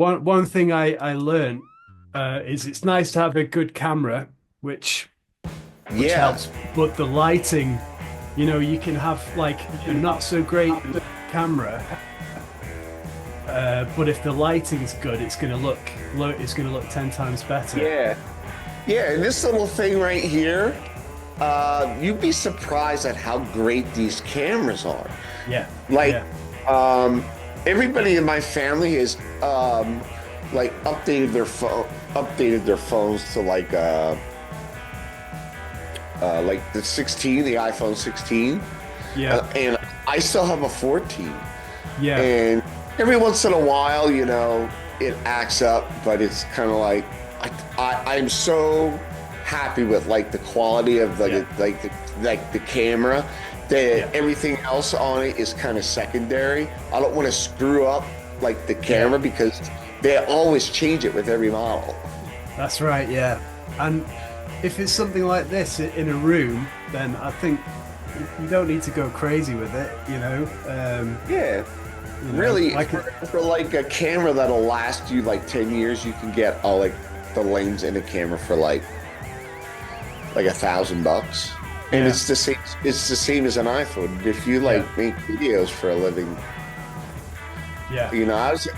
One thing I learned is it's nice to have a good camera, which Yeah, helps, but the lighting, you can have like a not so great camera, but if the lighting's good, it's gonna look 10 times better. yeah, yeah. And this little thing right here, you'd be surprised at how great these cameras are. Yeah, Like, yeah, um, everybody in my family is like updated their phones to like the 16, the iPhone 16, yeah, and I still have a 14. yeah, And every once in a while, it acts up, but it's kind of like I'm so happy with like the quality of yeah, the camera that yeah, everything else on it is kind of secondary. I don't want to screw up like the yeah. camera because they always change it with every model. That's right. Yeah, and if it's something like this in a room, then I think you don't need to go crazy with it. Yeah, really, Like for like a camera that'll last you like 10 years, you can get all like the lens in a camera for like $1,000, and yeah, it's the same as an iPhone. If you yeah, like make videos for a living, yeah.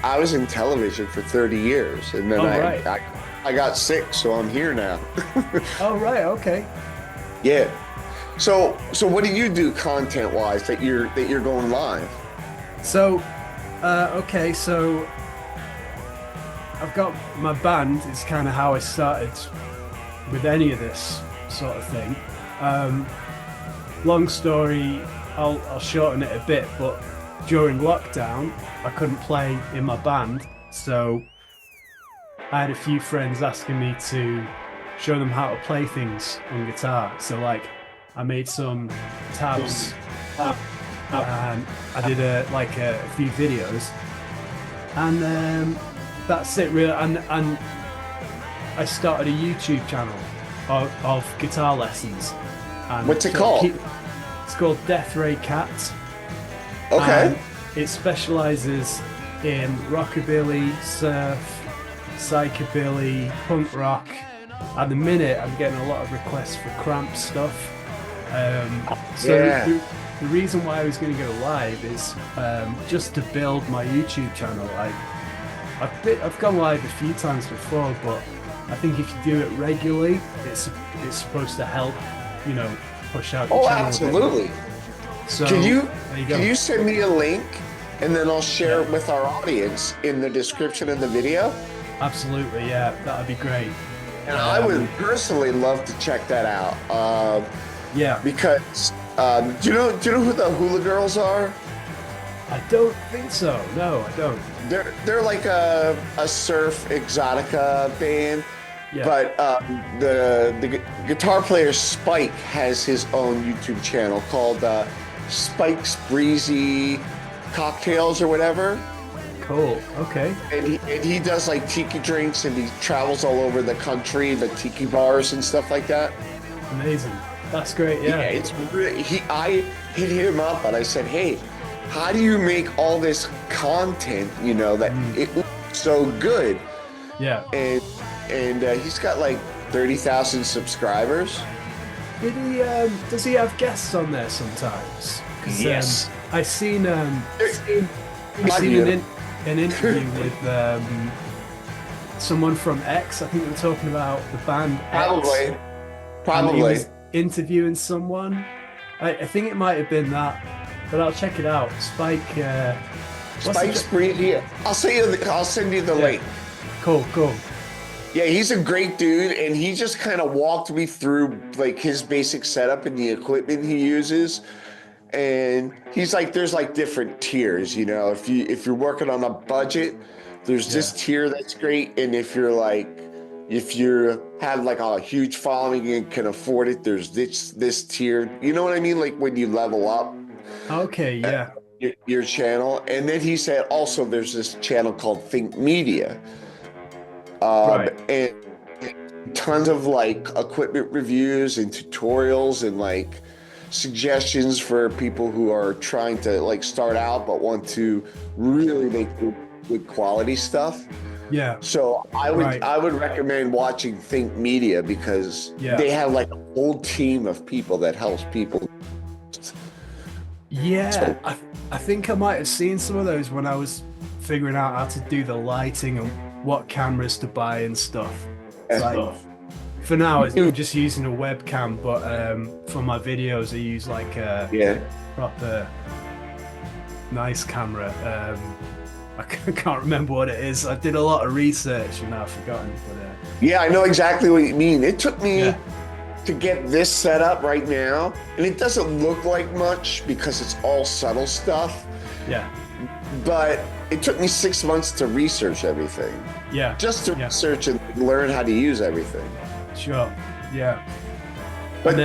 I was in television for 30 years, and then Oh I right. I, I got sick, so I'm here now. Oh right. Okay. Yeah. So what do you do content wise that you're going live? So, okay. So I've got my band. Is kind of how I started with any of this sort of thing. Um, Long story. I'll shorten it a bit, but during lockdown, I couldn't play in my band, so I had a few friends asking me to show them how to play things on guitar. So like I made some tabs and I did a few videos and that's it really and I started a YouTube channel of guitar lessons and What's it sort of called? it's called Deathray Cat Okay. and it specializes in rockabilly, surf, psychobilly, punk rock. At the minute, I'm getting a lot of requests for cramp stuff. So Yeah. the reason why I was going to go live is just to build my YouTube channel. I've gone live a few times before, but I think if you do it regularly, it's supposed to help, you know, push out your Oh, channel a bit more. absolutely. So Can you there you can go. you send me a link and then I'll share Yeah, it with our audience in the description of the video? absolutely. Yeah, that'd be great. And I would Um, personally love to check that out yeah, because do you know who the Hula Girls are? I don't think so. No, I don't. They're like a surf exotica band, Yeah. but the guitar player Spike has his own YouTube channel called Spike's Breezy Cocktails or whatever. Cool. Okay. And he does like tiki drinks and he travels all over the country, the tiki bars and stuff like that. Amazing. That's great. Yeah, Yeah. it's really I hit him up and I said, "Hey, how do you make all this content, that Mm, it looks so good?" yeah. And he's got like 30,000 subscribers. Does he have guests on there sometimes? Because Yes. I seen I I seen do. an interview with someone from X. I think they were talking about the band X, Probably. and he Probably. was interviewing someone. I think it might have been that, but I'll check it out. Spike. What's the? Spike's Breezy. I'll send you the Yeah. link. Cool. Cool. Yeah, he's a great dude, and he just kind of walked me through like his basic setup and the equipment he uses. And he's like, there's like different tiers, if you're working on a budget, there's this Yeah. tier that's great, and if you have like a huge following and can afford it, there's this tier. You know what I mean? Like when you level up Okay. Yeah. your channel. And then he said also there's this channel called Think Media, Right. and tons of like equipment reviews and tutorials and like suggestions for people who are trying to like start out but want to really make good quality stuff. Yeah. So I would recommend watching Think Media because they have like a whole team of people that helps people. Yeah, So, I think I might have seen some of those when I was figuring out how to do the lighting and what cameras to buy and stuff. Like, for now, I'm just using a webcam, but for my videos, I use like a proper nice camera. I can't remember what it is. I did a lot of research and I've forgotten. But, yeah, I know exactly what you mean. It took me to get this set up right now, and it doesn't look like much because it's all subtle stuff. Yeah. But it took me 6 months to research everything. Yeah. Just to research and learn how to use everything. Sure. Yeah. But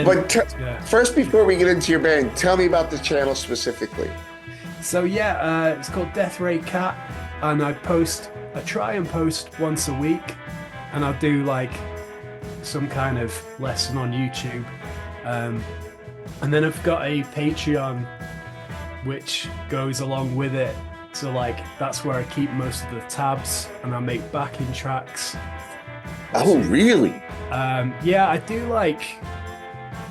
first, before we get into your band, tell me about the channel specifically. So it's called Deathray Cat, and I try and post once a week, and I'll do like some kind of lesson on YouTube, and then I've got a Patreon which goes along with it. So like that's where I keep most of the tabs, and I make backing tracks. Oh, really? Yeah, I do like.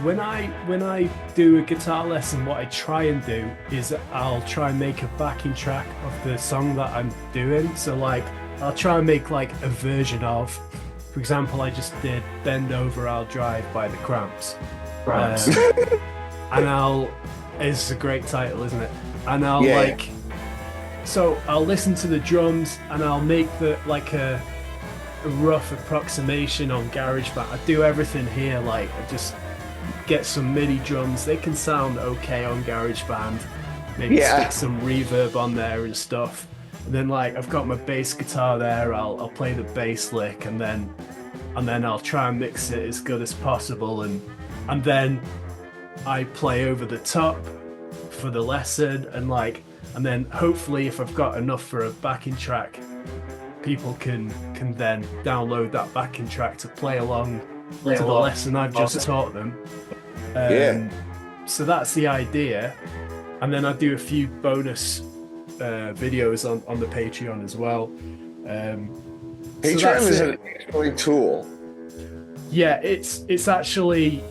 When I do a guitar lesson, what I try and do is I'll try and make a backing track of the song that I'm doing. So like I'll try and make like a version of, for example, I just did Bend Over I'll Drive by the Cramps. And it's a great title, isn't it? And I'll so I'll listen to the drums and I'll make a rough approximation on GarageBand. I do everything here, like I just get some MIDI drums. They can sound okay on GarageBand. Maybe stick some reverb on there and stuff. And then like I've got my bass guitar there. I'll play the bass lick and then I'll try and mix it as good as possible. And then I play over the top for the lesson and then hopefully if I've got enough for a backing track, people can then download that backing track to play along to the lesson I've just taught them. So that's the idea, and then I do a few bonus videos on the Patreon as well. Patreon is an excellent tool. Yeah, it's actually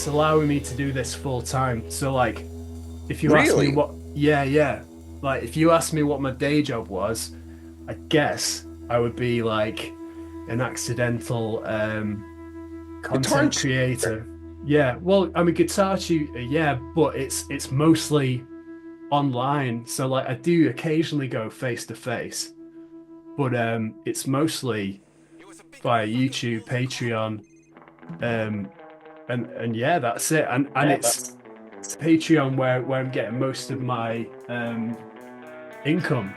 allowing me to do this full time. So like, if you ask me what, like if you ask me what my day job was, I guess I would be like an accidental content creator. Yeah, well, I'm a guitar tutor, but it's mostly online. So like I do occasionally go face to face, but it's mostly via YouTube, Patreon, and yeah, that's it. And it's Patreon where I'm getting most of my income.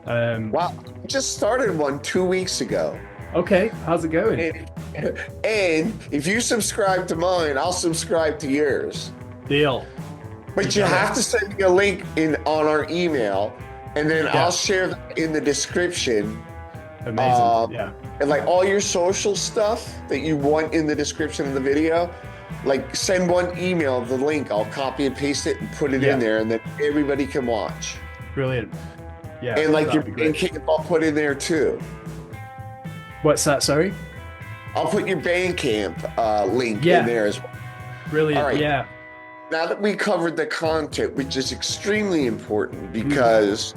Wow, I just started one 2 weeks ago. Okay, how's it going? And if you subscribe to mine, I'll subscribe to yours. Deal. But you have to send me a link on our email, and then I'll share that in the description. Amazing. And like all your social stuff that you want in the description of the video, like send one email, the link, I'll copy and paste it and put it in there, and then everybody can watch. Brilliant. Yeah. And like your Bandcamp, I'll put in there too. What's that? Sorry? I'll put your Bandcamp link in there as well. Brilliant. All right. Yeah. Now that we covered the content, which is extremely important because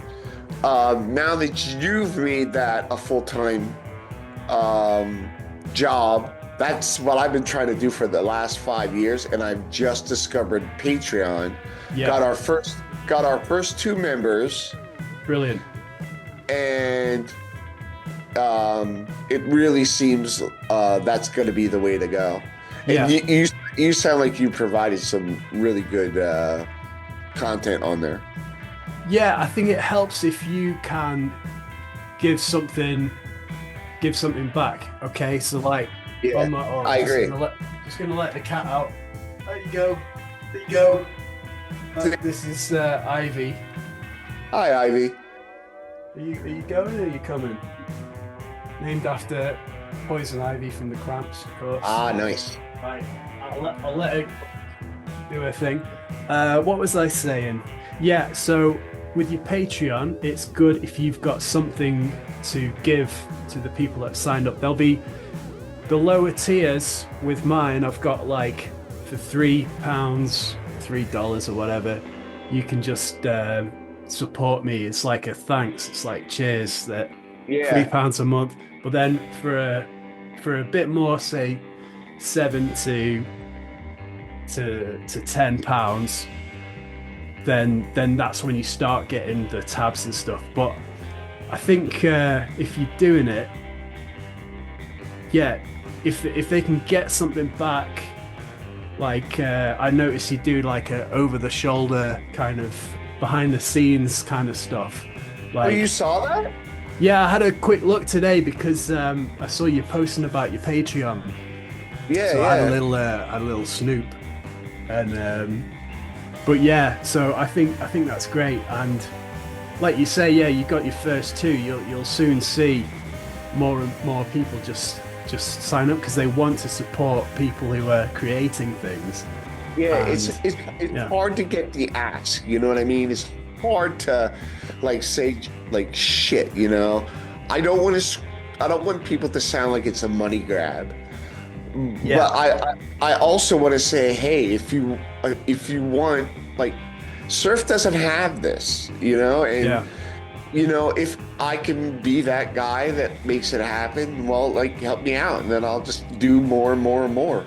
now that you've made that a full-time job, that's what I've been trying to do for the last 5 years, and I've just discovered Patreon. Yeah. Got our first 2 members. Brilliant. And it really seems that's going to be the way to go. And you sound like you provided some really good content on there. Yeah, I think it helps if you can give something back. Okay, so like, I agree. Just gonna let the cat out. There you go. There you go. This is Ivy. Hi, Ivy. Are you going or are you coming? Named after Poison Ivy from the Cramps, of course. Ah, nice. Right, I'll let her do her thing. What was I saying? Yeah, so with your Patreon, it's good if you've got something to give to the people that signed up. There'll be the lower tiers with mine. I've got like for £3, $3 or whatever, you can just support me. It's like a thanks. It's like cheers. That £3 a month. But then for a bit more, say £7 to £10, then that's when you start getting the tabs and stuff. But I think if you're doing it, if they can get something back, like I noticed you do like a over the shoulder kind of behind the scenes kind of stuff. Like, you saw that? Yeah, I had a quick look today because I saw you posting about your Patreon. So I had a little snoop, and but yeah, so I think that's great. And like you say, you got your first two. You'll soon see more and more people just sign up because they want to support people who are creating things. Yeah, it's hard to get the ask, you know what I mean? It's hard to like say like shit, you know. I don't want people to sound like it's a money grab. Yeah. But I also want to say, hey, if you want, like, surf doesn't have this, you know, and you know, if I can be that guy that makes it happen, well, like, help me out, and then I'll just do more and more and more.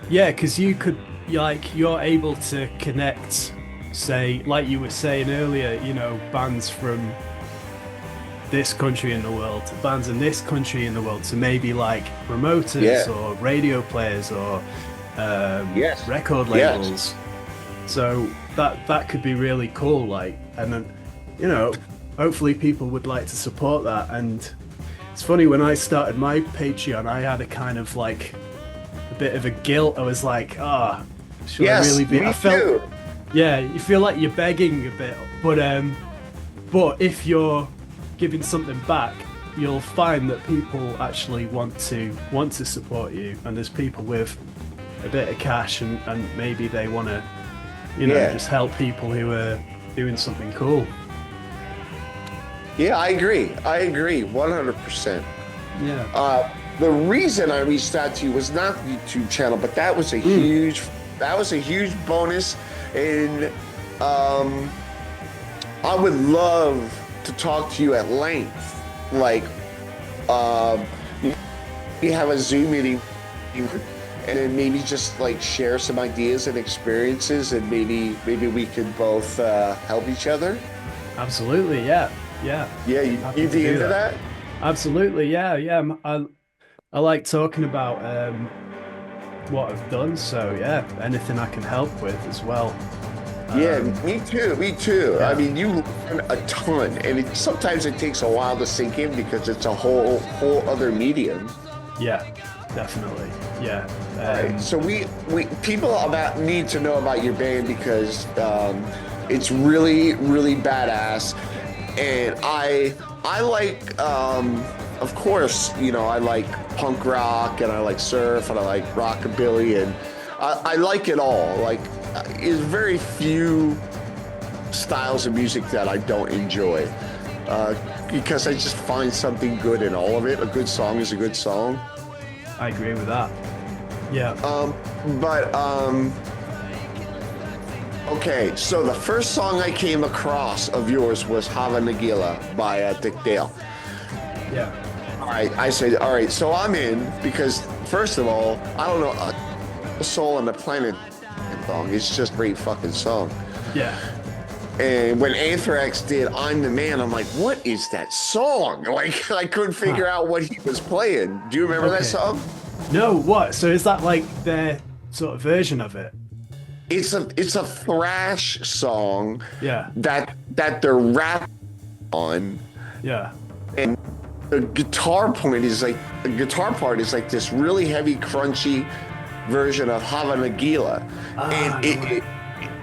Yeah, because you could, like, you're able to connect, say, like you were saying earlier, you know, bands from this country in the world to bands in this country in the world to maybe like promoters or radio players or record labels. So that could be really cool, like, and then, you know, hopefully people would like to support that. And it's funny, when I started my Patreon, I had a kind of like a bit of a guilt. I was like, should I really be? I felt too. Yeah, you feel like you're begging a bit, but if you're giving something back, you'll find that people actually want to support you, and there's people with a bit of cash and maybe they want to, you know, just help people who are doing something cool. Yeah, I agree 100%. Yeah. The reason I reached out to you was not the YouTube channel, but that was a huge bonus, and I would love to talk to you at length, like we have a Zoom meeting and then maybe just like share some ideas and experiences, and maybe we could both help each other. Absolutely, yeah. You'd be into that? Absolutely, yeah. I like talking about what I've done, so yeah, anything I can help with as well. Yeah, me too. Yeah. I mean, you learn a ton, and sometimes it takes a while to sink in because it's a whole other medium. Yeah, definitely. Yeah. Right. So we people need to know about your band because it's really, really badass, and I like of course, you know, I like punk rock and I like surf and I like rockabilly, and I like it all. Like, there's very few styles of music that I don't enjoy because I just find something good in all of it. A good song is a good song. I agree with that. Yeah. Okay, so the first song I came across of yours was Hava Nagila by Dick Dale. Yeah. All right, I said, all right, so I'm in because, first of all, I don't know a soul on the planet song. It's just a great fucking song. Yeah. And when Anthrax did I'm the Man, I'm like, what is that song? Like, I couldn't figure out what he was playing. Do you remember that song? No, what? So is that like their sort of version of it? It's a thrash song. Yeah. That they're rapping on. Yeah. And the guitar part is like this really heavy, crunchy version of Hava Nagila. And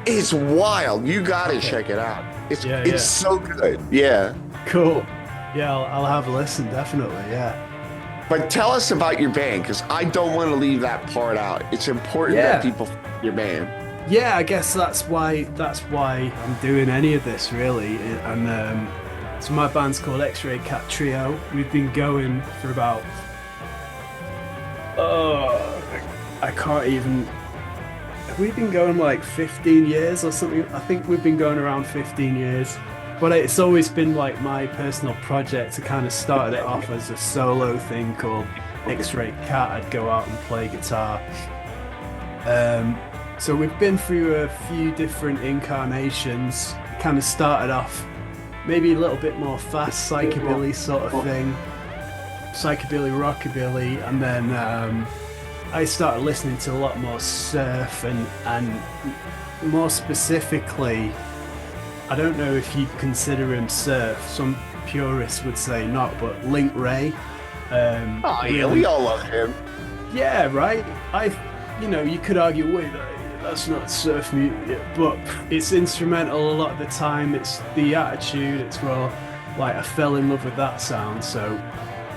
it's wild. You gotta check it out. It's so good. Yeah. Cool. Yeah, I'll have a listen, definitely. Yeah. But tell us about your band, because I don't want to leave that part out. It's important that people find your band. yeah, I guess that's why I'm doing any of this really. And so my band's called Xray Cat Trio. We've been going for about I can't even. Have we been going like 15 years or something? I think we've been going around 15 years. But it's always been like my personal project. To kind of started it off as a solo thing called Xray Cat. I'd go out and play guitar. So we've been through a few different incarnations. Kind of started off maybe a little bit more fast psychobilly sort of thing, psychobilly rockabilly, and then I started listening to a lot more surf and more specifically, I don't know if you consider him surf. Some purists would say not, but Xray. Oh yeah, we all love him. Yeah, right. You could argue, wait, that's not surf music, but it's instrumental a lot of the time. It's the attitude. It's raw. Like I fell in love with that sound. So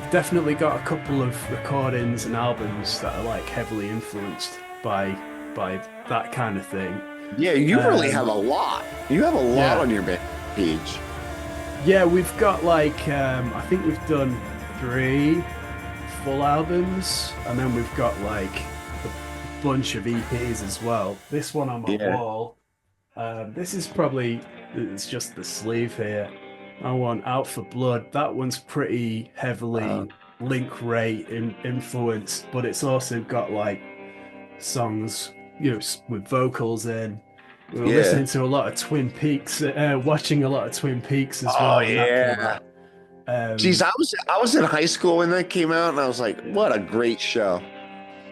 definitely got a couple of recordings and albums that are like heavily influenced by that kind of thing. Yeah, you really have a lot. You have a lot on your page. Yeah, we've got like I think we've done 3 full albums, and then we've got like a bunch of EPs as well. This one on my wall. This is probably, it's just the sleeve here. I want Out for Blood. That one's pretty heavily Xray influenced, but it's also got like songs, with vocals in. We were listening to a lot of Twin Peaks, watching a lot of Twin Peaks as well. Oh yeah. Geez, I was in high school when that came out, and I was like, "What a great show!"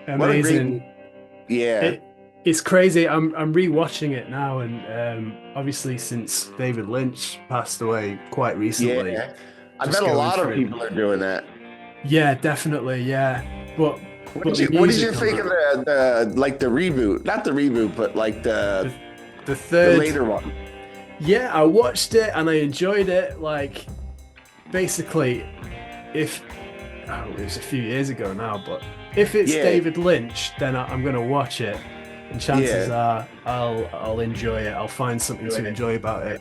Amazing. It's crazy. I'm rewatching it now, and obviously since David Lynch passed away quite recently. Yeah, I bet a lot of people are doing that. Yeah, definitely. Yeah, but what did you think of the reboot? Not the reboot, but like the third, the later one. Yeah, I watched it and I enjoyed it. Like, basically, it was a few years ago now, but if it's David Lynch, then I'm gonna watch it. And chances are I'll enjoy it. I'll find something to enjoy about it.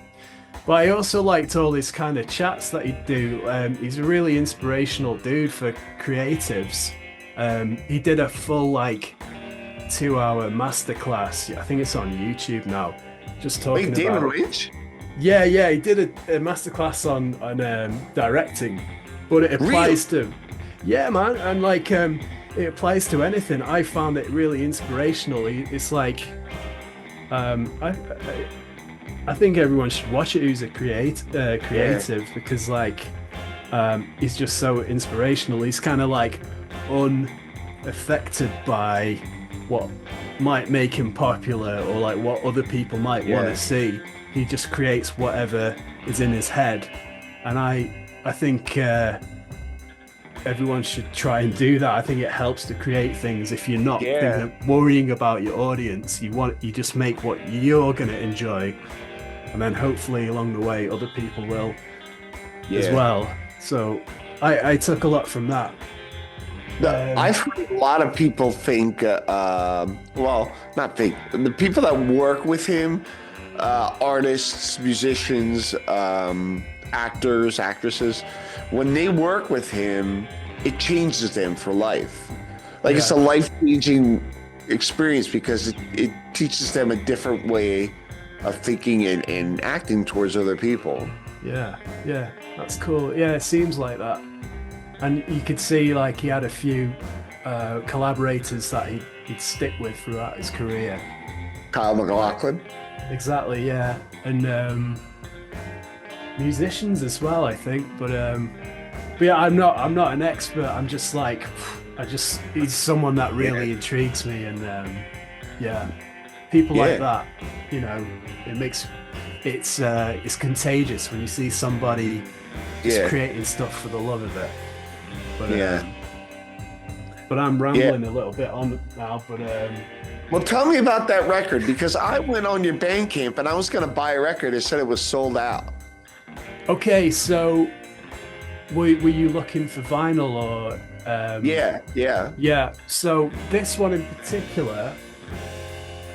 But I also liked all his kind of chats that he'd do. He's a really inspirational dude for creatives. He did a full 2-hour masterclass. I think it's on YouTube now. Just talking David about Lynch? Yeah, he did a masterclass on directing, but it applies to man, and it applies to anything. I found it really inspirational. It's like, I think everyone should watch it who's a creative because he's just so inspirational. He's kind of unaffected by what might make him popular or what other people might want to see. He just creates whatever is in his head, and I think everyone should try and do that. I think it helps to create things. If you're not worrying about your audience, you just make what you're gonna enjoy, and then hopefully along the way other people will as well. So I took a lot from that. I've heard a lot of people think, not think, the people that work with him, artists, musicians, actors, actresses, when they work with him, it changes them for life. It's a life-changing experience because it teaches them a different way of thinking and acting towards other people. Yeah, that's cool. Yeah, it seems like that. And you could see he had a few collaborators that he'd stick with throughout his career. Kyle MacLachlan. Exactly, yeah. And musicians as well, I think. But yeah, I'm not an expert. I'm just he's someone that really intrigues me, and people like that, it's contagious when you see somebody just creating stuff for the love of it. But but I'm rambling a little bit on now. But well, tell me about that record, because I went on your Bandcamp and I was going to buy a record. It said it was sold out. Okay, so were you looking for vinyl or? Yeah. Yeah. So this one in particular,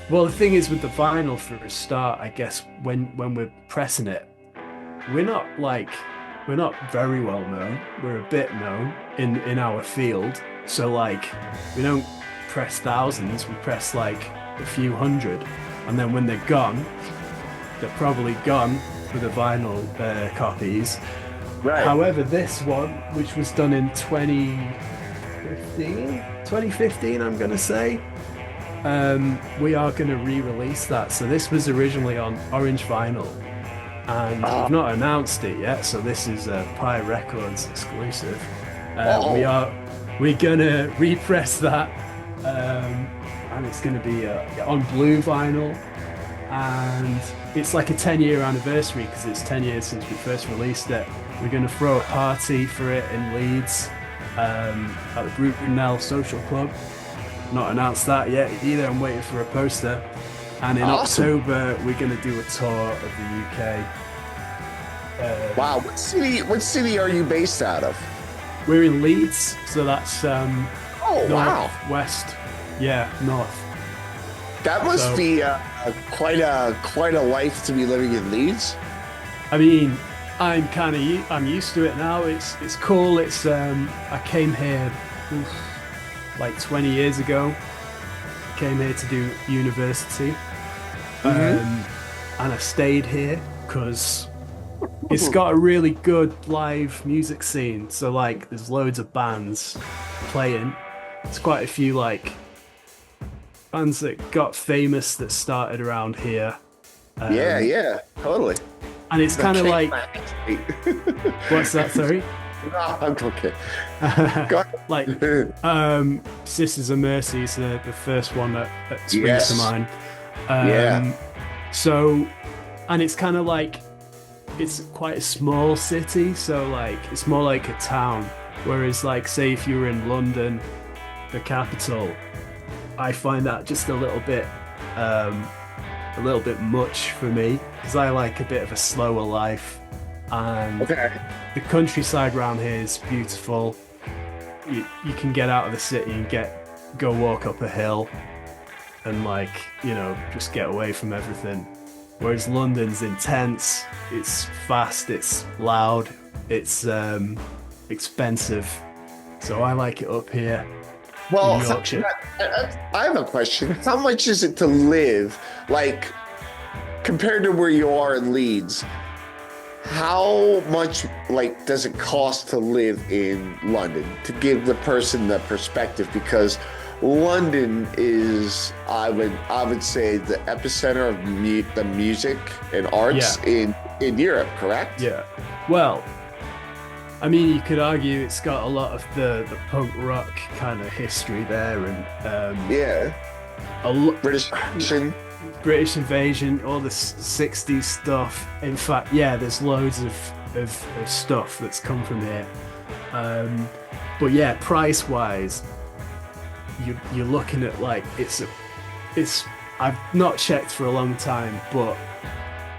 Well, the thing is with the vinyl for a start, I guess when we're pressing it, we're not like we're not very well known. We're a bit known in our field. So like we don't press thousands, we press like a few hundred. And then when they're gone, they're probably gone for the vinyl copies. Right. However, this one, which was done in 2015, I'm gonna say, we are gonna re-release that. So this was originally on orange vinyl, and we've not announced it yet. So this is a Pi Records exclusive. We're gonna repress that, and it's gonna be on blue vinyl, and it's like a 10-year anniversary because it's 10 years since we first released it. We're going to throw a party for it in Leeds at the Brunel Social Club. Not announced that yet either. I'm waiting for a poster. And in October, we're going to do a tour of the UK. Wow. What city are you based out of? We're in Leeds, so that's wow. West. Yeah, north. That must be quite a life to be living in Leeds. I mean, I'm used to it now. It's cool. It's I came here like 20 years ago. Came here to do university, and I stayed here because it's got a really good live music scene. So like, there's loads of bands playing. There's quite a few like bands that got famous that started around here. Yeah, totally. And it's kind of like, what's that? Sorry. No, I'm okay. Like, Sisters of Mercy is the first one that springs to mind. So, and it's kind of like, it's quite a small city, so like it's more like a town. Whereas, like, say if you were in London, the capital, I find that just a little bit much for me because I like a bit of a slower life, and the countryside around here is beautiful. You can get out of the city and go walk up a hill and, like, you know, just get away from everything. Whereas London's intense, it's fast, it's loud, it's expensive. So I like it up here. Well, I have a question. How much is it to live, like, compared to where you are in Leeds? How much, like, does it cost to live in London, to give the person the perspective? Because London is, I would say, the epicenter of the music and arts in Europe, correct? Yeah. Well, I mean, you could argue it's got a lot of the punk rock kind of history there, and British invasion, all the 60s stuff. In fact, there's loads of stuff that's come from here. But yeah, price wise, you're looking at, like, it's I've not checked for a long time, but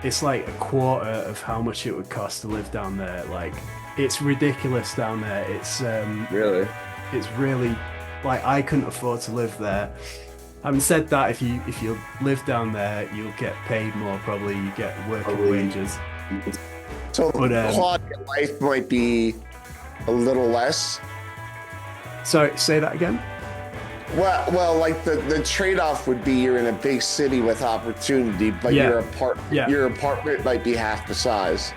it's like a quarter of how much it would cost to live down there. Like, it's ridiculous down there. It's it's really, like, I couldn't afford to live there. Having said that, if you live down there, you'll get paid more. Probably you get working wages. So the quality of life might be a little less. Sorry, say that again. Well, like the trade-off would be you're in a big city with opportunity, but your apartment might be half the size.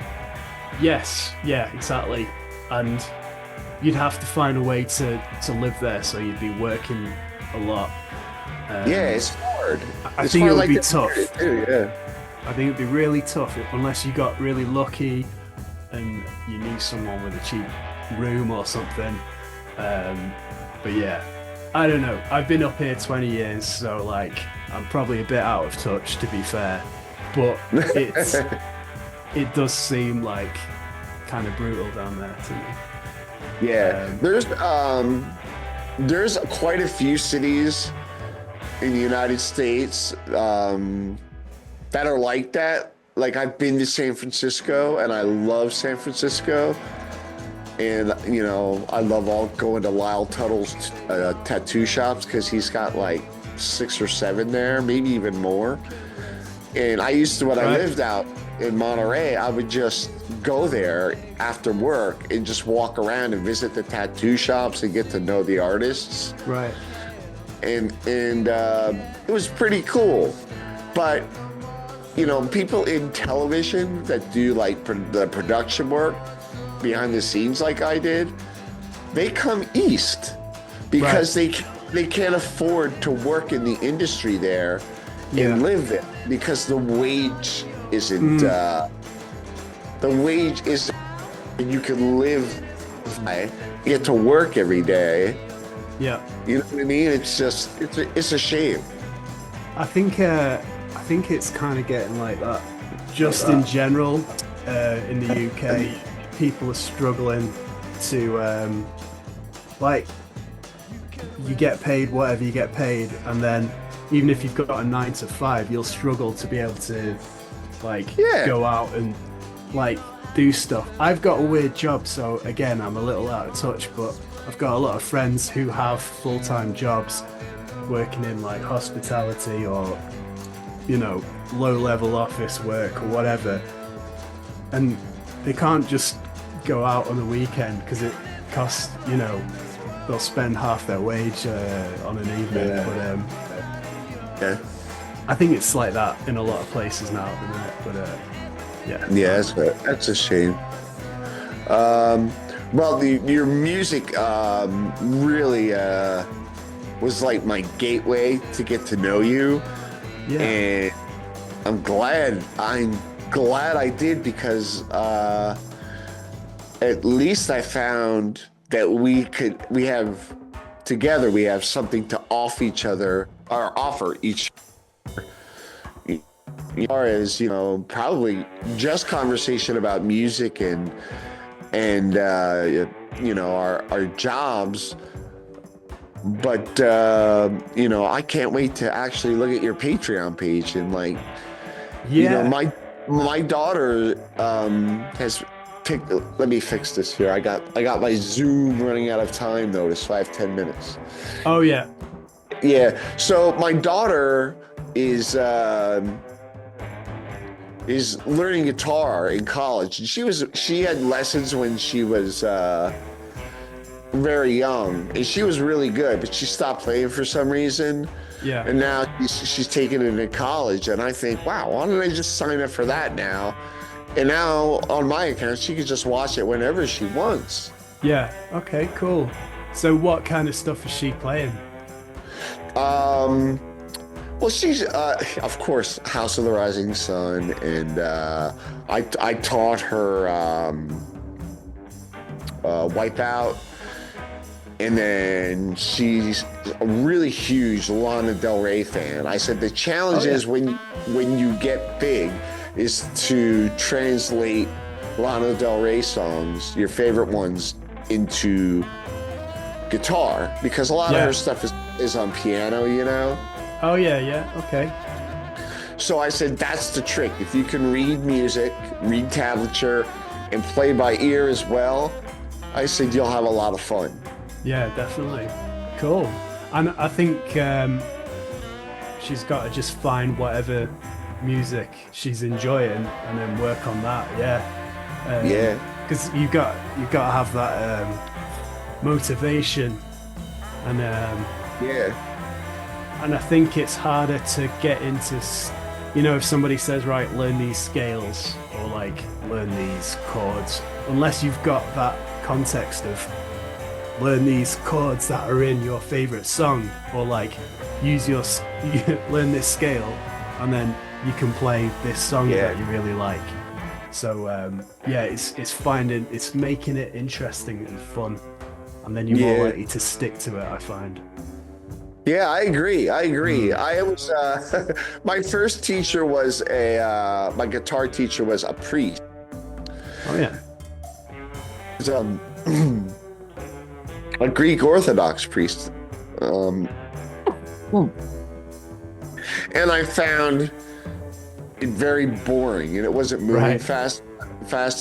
Yes, yeah, exactly. And you'd have to find a way to live there, so you'd be working a lot. It's hard. I think it would be tough. I think it'd be really tough unless you got really lucky and you knew someone with a cheap room or something. But yeah, I don't know. I've been up here 20 years, so, like, I'm probably a bit out of touch, to be fair. But it does seem like kind of brutal down there to me. Yeah, there's quite a few cities in the United States that are like that. Like, I've been to San Francisco, and I love San Francisco. And, you know, I love going to Lyle Tuttle's tattoo shops because he's got, like, 6 or 7 there, maybe even more. And I used to, when I lived out in Monterey, I would just go there after work and just walk around and visit the tattoo shops and get to know the artists. Right. And it was pretty cool. But, you know, people in television that do like the production work behind the scenes like I did, they come east because they can't afford to work in the industry there and live there because the wage isn't you can live, you get to work every day. Yeah. You know what I mean? It's just, it's a shame. I think it's kind of getting like that. Just in general, in the UK, people are struggling to, like, you get paid whatever you get paid, and then even if you've got a 9 to 5, you'll struggle to be able to, like, go out and, like, do stuff. I've got a weird job, so again, I'm a little out of touch, but I've got a lot of friends who have full-time jobs working in, like, hospitality or, you know, low-level office work or whatever, and they can't just go out on the weekend because it costs, you know, they'll spend half their wage on an evening. But I think it's like that in a lot of places now at the minute. But yeah, that's a shame. Well, your music really was like my gateway to get to know you, and I'm glad I did, because at least I found that we have something to offer each other, or offer each as far as, you know, probably just conversation about music and you know, our jobs. But you know, I can't wait to actually look at your Patreon page and, like, you know, my daughter has picked. Let me fix this here. I got my Zoom running out of time notice, so I have 10 minutes. Oh yeah. So my daughter is learning guitar in college, and she had lessons when she was very young, and she was really good, but she stopped playing for some reason. And now she's taking it into college, and I think, wow, why don't I just sign up for that now? And now on my account, she can just watch it whenever she wants. Yeah. Okay. Cool. So what kind of stuff is she playing? Well, she's, of course, House of the Rising Sun, and I taught her Wipeout, and then she's a really huge Lana Del Rey fan. I said the challenge is when you get big is to translate Lana Del Rey songs, your favorite ones, into guitar, because a lot of her stuff is on piano, you know? Oh yeah, okay. So I said, that's the trick. If you can read music, read tablature, and play by ear as well, I said you'll have a lot of fun. Yeah, definitely. Cool. And I think she's got to just find whatever music she's enjoying and then work on that. Because you got to have that motivation, and and I think it's harder to get into, you know, if somebody says, right, learn these scales or, like, learn these chords, unless you've got that context of learn these chords that are in your favorite song, or, like, learn this scale and then you can play this song that you really like. So it's making it interesting and fun, and then you're more likely to stick to it, I find. Yeah, I agree. I was my first teacher was my guitar teacher was a priest. Oh yeah. He was, a Greek Orthodox priest. And I found it very boring, and it wasn't moving fast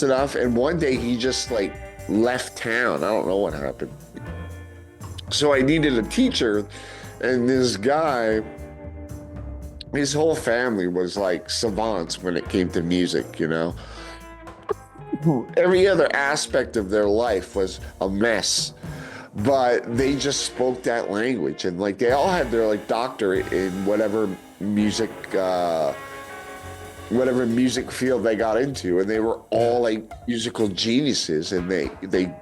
enough. And one day he just, like, left town. I don't know what happened. So I needed a teacher And this guy, his whole family was like savants when it came to music, you know. Every other aspect of their life was a mess, but they just spoke that language, and like they all had their like doctorate in whatever music field they got into, and they were all like musical geniuses, and they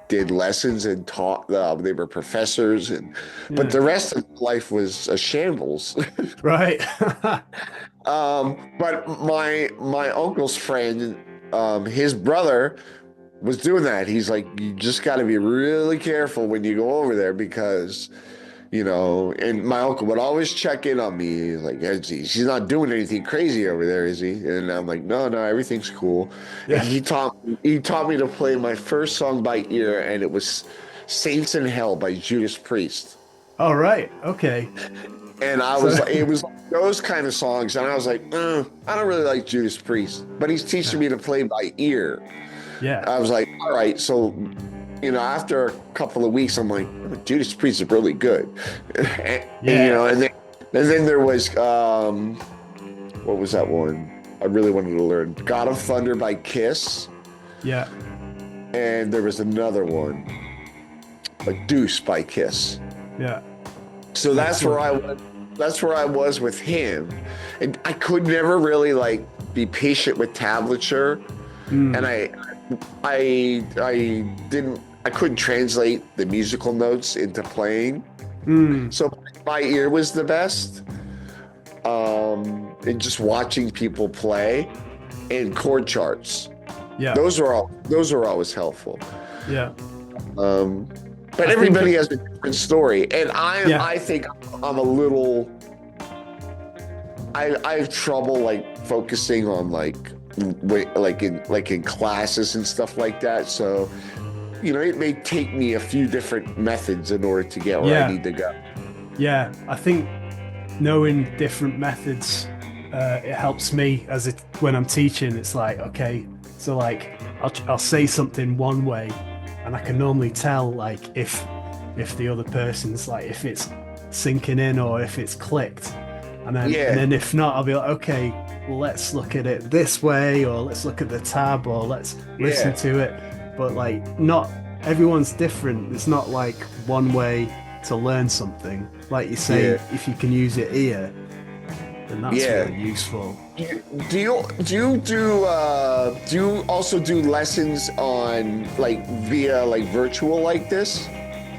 did lessons and taught. They were professors, and but the rest of life was a shambles. Right. But my uncle's friend, his brother was doing that. He's like, you just got to be really careful when you go over there, because, you know, and my uncle would always check in on me. He's like, she's not doing anything crazy over there, is he? And I'm like, no, everything's cool. Yeah. And he taught me to play my first song by ear, and it was Saints in Hell by Judas Priest. All right. Okay. And I was like, it was like those kind of songs, and I was like, I don't really like Judas Priest, but he's teaching me to play by ear. Yeah. I was like, all right. So, you know, after a couple of weeks, I'm like, Judas Priest is really good. And, you know, and then there was, what was that one? I really wanted to learn. God of Thunder by Kiss. Yeah. And there was another one, Deuce by Kiss. Yeah. So that's where I was. That's where I was with him, and I could never really like be patient with tablature, and I couldn't translate the musical notes into playing. So my ear was the best, and just watching people play, and chord charts. Yeah, those are always helpful. Yeah. But everybody has a different story, and I think I'm a little. I have trouble like focusing on like in classes and stuff like that. So, you know, it may take me a few different methods in order to get where I need to go. Yeah, I think knowing different methods it helps me when I'm teaching. It's like, okay, so like I'll say something one way, and I can normally tell like if the other person's like, if it's sinking in or if it's clicked, and then if not, I'll be like, okay, well, let's look at it this way, or let's look at the tab, or let's listen to it. But like, not everyone's different. It's not like one way to learn something. Like you say, if you can use your ear, then that's really useful. Do you also do lessons on like via like virtual like this?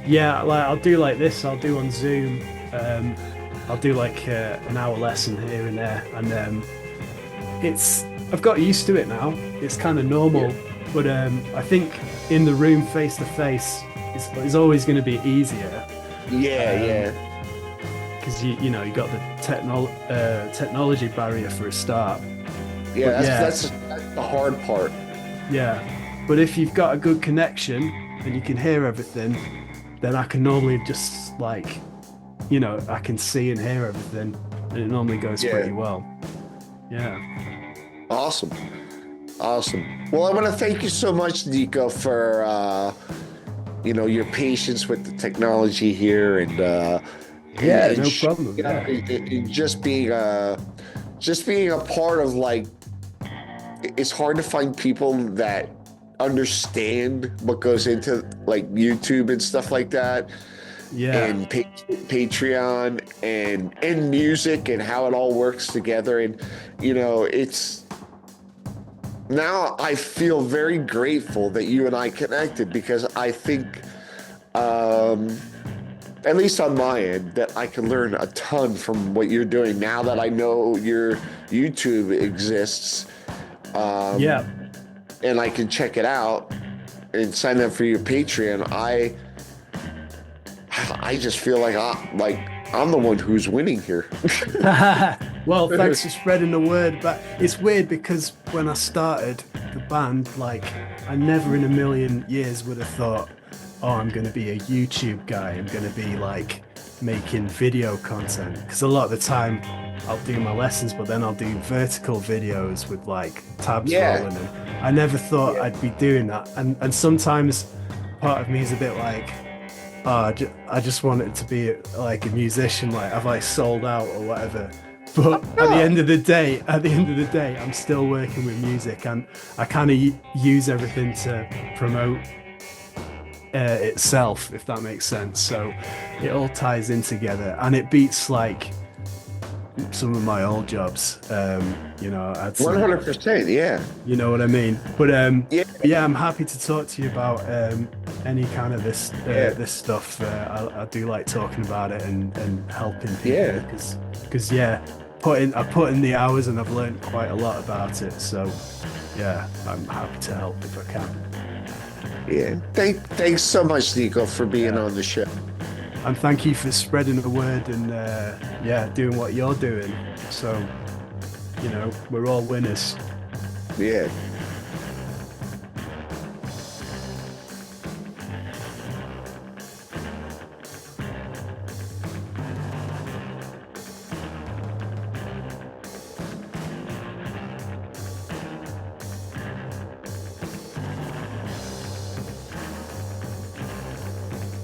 Yeah, like I'll do like this. I'll do on Zoom. I'll do like an hour lesson here and there, and I've got used to it now. It's kind of normal, but I think in the room face to face is always going to be easier. Because you know, you got the technology barrier for a start. That's the hard part. Yeah, but if you've got a good connection and you can hear everything, then I can normally just like, you know, I can see and hear everything, and it normally goes pretty well. Yeah. Awesome. Well, I want to thank you so much, Nico, for you know, your patience with the technology here, and no problem. And just being a part of like, it's hard to find people that understand what goes into like YouTube and stuff like that. And Patreon and music and how it all works together. And, you know, now I feel very grateful that you and I connected, because I think, at least on my end, that I can learn a ton from what you're doing now that I know your YouTube exists. And I can check it out and sign up for your Patreon. I just feel like I'm the one who's winning here. Well, thanks for spreading the word. But it's weird because when I started the band, like, I never in a million years would have thought, oh, I'm going to be a YouTube guy. I'm going to be like making video content. Because a lot of the time I'll do my lessons, but then I'll do vertical videos with like tabs rolling. And I never thought I'd be doing that. And sometimes part of me is a bit like, I just want it to be like a musician, like have I sold out or whatever. But at the end of the day, I'm still working with music, and I kind of use everything to promote itself, if that makes sense. So it all ties in together, and it beats like some of my old jobs. You know, 100%, yeah. You know what I mean? But yeah. yeah, I'm happy to talk to you about any kind of this stuff. I do like talking about it and helping people, because I put in the hours and I've learned quite a lot about it. So yeah, I'm happy to help if I can. Yeah, thanks so much, Nico, for being on the show. And thank you for spreading the word and doing what you're doing. So, you know, we're all winners. Yeah.